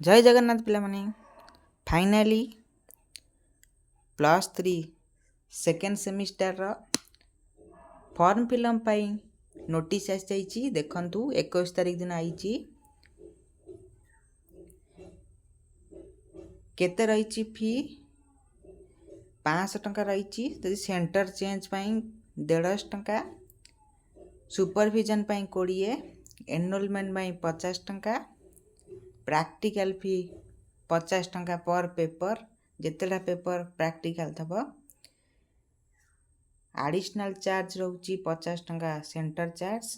जय जगन्नाथ पिलामाने finally +3 second semester रो फॉर्म फिलअप पाई नोटिस आसी जाइए। देखंतु 21 तारीख दिन आई केते रही फी 500 टंका रही। यदि सेंटर चेंज पाई 150 टंका, सुपरविजन पाई 20, एनरोलमेंट पाई 50 टंका, प्रैक्टिकल फी 50 टंका पर पेपर। जितेटा पेपर प्रैक्टिकल थब एडिशनल चार्ज रोची 50 टंका सेंटर चार्ज।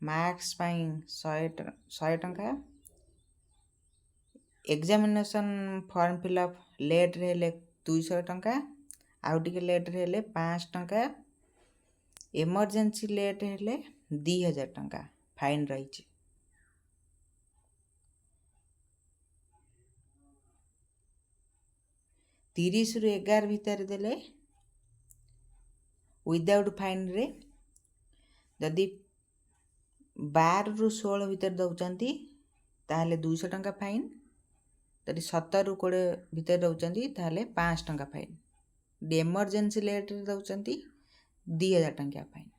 मार्क्स पाई 100 टंका। एग्जामिनेशन फॉर्म फिलअप लेट रे 200 टंका, आउ टिके लेट रे 5 टंका, इमरजेंसी लेट रे 2000 टंका फाइन रही। 30 रु 11 भितर देले विदाउट फाइन रे। जदि 12 रु 16 भितर दौरान ताहले 200 टंका फाइन। जदि 17 रु 20 भितर दौरान ताहले 5 टंका फाइन। इमरजेंसी लेट रे दौरान 2000 टंका फाइन।